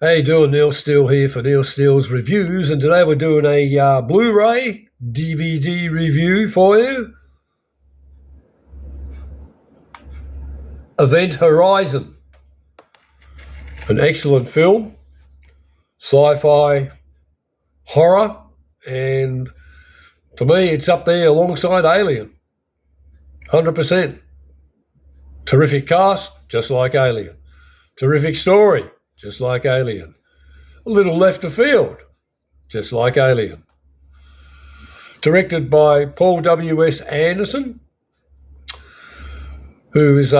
How you doing? Neil Steele here for Neil Steele's Reviews, and today we're doing a Blu-ray DVD review for you. Event Horizon, an excellent film, sci-fi horror, and to me it's up there alongside Alien, 100%. Terrific cast, just like Alien. Terrific story, just like Alien. A little left of field, just like Alien. Directed by Paul W.S. Anderson, who has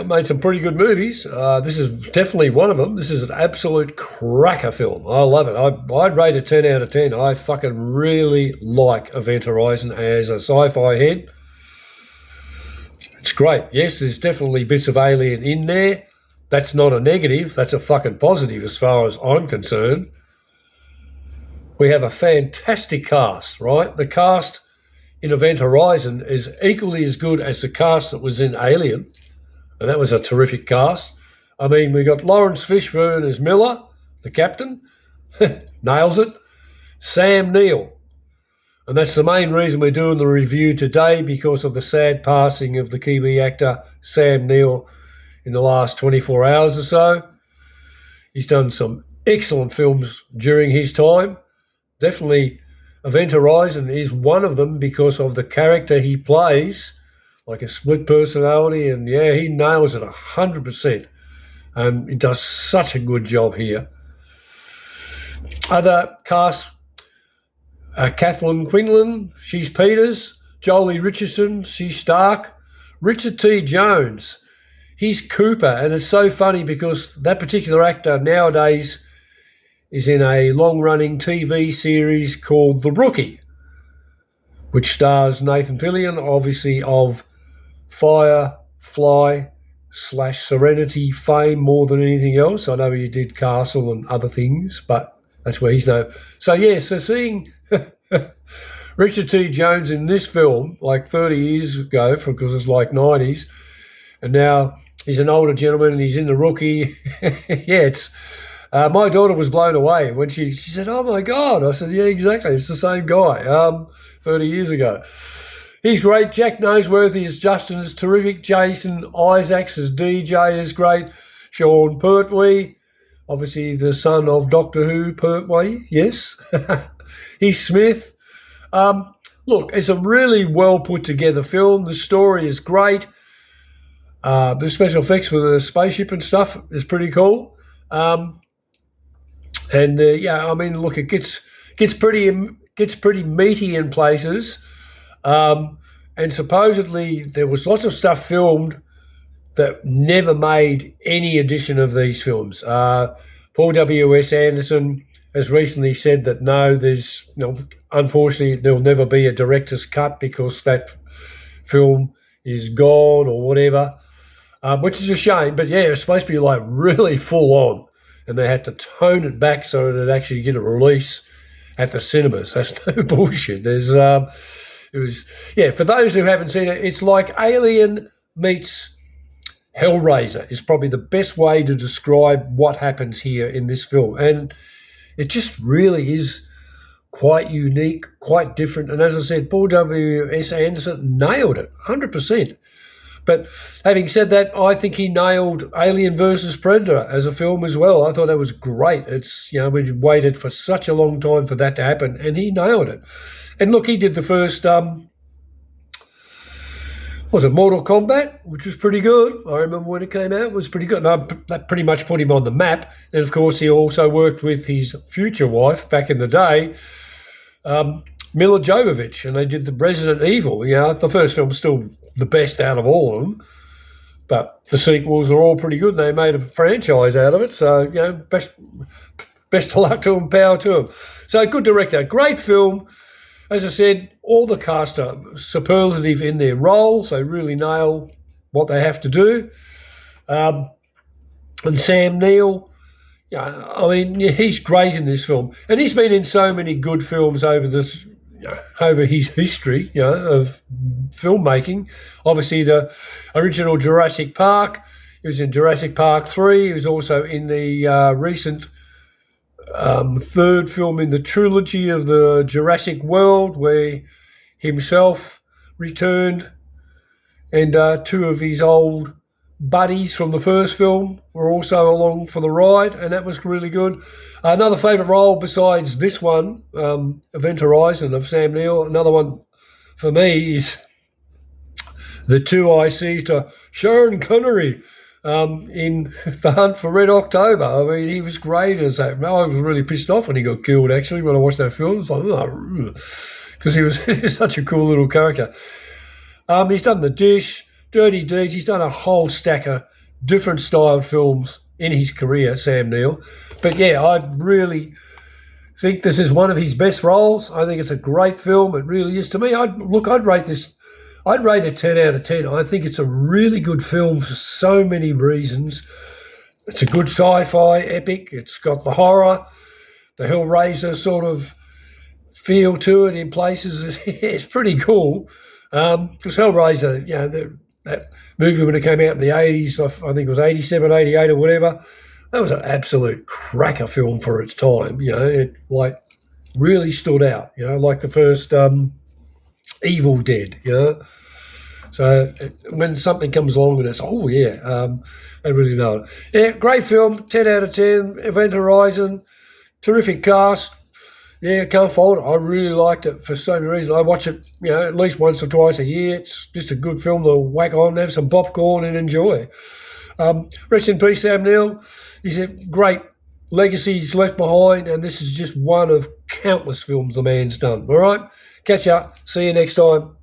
made some pretty good movies. This is definitely one of them. This is an absolute cracker film. I love it. I'd rate it 10 out of 10. I fucking really like Event Horizon as a sci-fi head. It's great. Yes, there's definitely bits of Alien in there. That's not a negative. That's a fucking positive as far as I'm concerned. We have a fantastic cast, right? The cast in Event Horizon is equally as good as the cast that was in Alien, and that was a terrific cast. I mean, we got Lawrence Fishburne as Miller, the captain. Nails it. Sam Neill. And that's the main reason we're doing the review today, because of the sad passing of the Kiwi actor Sam Neill in the last 24 hours or so. He's done some excellent films during his time. Definitely Event Horizon is one of them because of the character he plays, like a split personality, and yeah, he nails it 100%. He does such a good job here. Other cast, Kathleen Quinlan, she's Peters. Jolie Richardson, she's Stark. Richard T. Jones, he's Cooper, and it's so funny because that particular actor nowadays is in a long-running TV series called The Rookie, which stars Nathan Fillion, obviously of Firefly/Serenity fame more than anything else. I know he did Castle and other things, but that's where he's known. So yeah, so seeing Richard T. Jones in this film like 30 years ago, because it's like 90s, and now he's an older gentleman and he's in The Rookie. Yeah, it's my daughter was blown away when she said, "Oh my God!" I said, "Yeah, exactly. It's the same guy. 30 years ago." He's great. Jack Noseworthy as Justin is terrific. Jason Isaacs as DJ is great. Sean Pertwee, obviously the son of Doctor Who Pertwee. Yes, he's Smith. Look, it's a really well put together film. The story is great. The special effects with the spaceship and stuff is pretty cool. I mean, look, it gets pretty meaty in places, and supposedly there was lots of stuff filmed that never made any edition of these films. Paul W.S. Anderson has recently said that no, unfortunately, there'll never be a director's cut because that film is gone or whatever, which is a shame. But yeah, it's supposed to be like really full on, and they had to tone it back so that it actually get a release at the cinemas. That's no bullshit. For those who haven't seen it, it's like Alien meets Hellraiser is probably the best way to describe what happens here in this film. And it just really is quite unique, quite different. And as I said, Paul W.S. Anderson nailed it, 100%. But having said that, I think he nailed Alien versus Predator as a film as well. I thought that was great. It's, we waited for such a long time for that to happen, and he nailed it. And look, he did the first, Mortal Kombat, which was pretty good. I remember when it came out, it was pretty good. And that pretty much put him on the map. And of course, he also worked with his future wife back in the day, Mila Jovovich, and they did the Resident Evil. The first film's still the best out of all of them, but the sequels are all pretty good. They made a franchise out of it, so best of luck to them, power to them. So good director, great film. As I said, all the cast are superlative in their roles. They really nail what they have to do. And Sam Neill, he's great in this film, and he's been in so many good films over his history, of filmmaking. Obviously, the original Jurassic Park. He was in Jurassic Park 3. He was also in the recent third film in the trilogy of the Jurassic World, where himself returned, and two of his old buddies from the first film were also along for the ride, and that was really good. Another favourite role besides this one, Event Horizon of Sam Neill, another one for me is the two I see to Sean Connery in The Hunt for Red October. I mean, he was great as that. I was really pissed off when he got killed, actually, when I watched that film. It's like, because he was such a cool little character. He's done The Dish, Dirty Deeds. He's done a whole stack of different style films in his career, Sam Neill. But yeah, I really think this is one of his best roles. I think it's a great film. It really is. To me, I'd rate it 10 out of 10. I think it's a really good film for so many reasons. It's a good sci-fi epic. It's got the horror, the Hellraiser sort of feel to it in places. It's pretty cool. Because Hellraiser, you know, that movie when it came out in the 80s, I think it was 87, 88 or whatever, that was an absolute cracker film for its time. You know, it like really stood out, you know, like the first Evil Dead, you know. So when something comes along and it's, oh yeah, I really know it. Yeah, great film, 10 out of 10, Event Horizon, terrific cast. Yeah, can't fault it. I really liked it for so many reasons. I watch it, you know, at least once or twice a year. It's just a good film to whack on, have some popcorn and enjoy. Rest in peace, Sam Neill. He's a great legacy he's left behind, and this is just one of countless films the man's done. All right? Catch up. See you next time.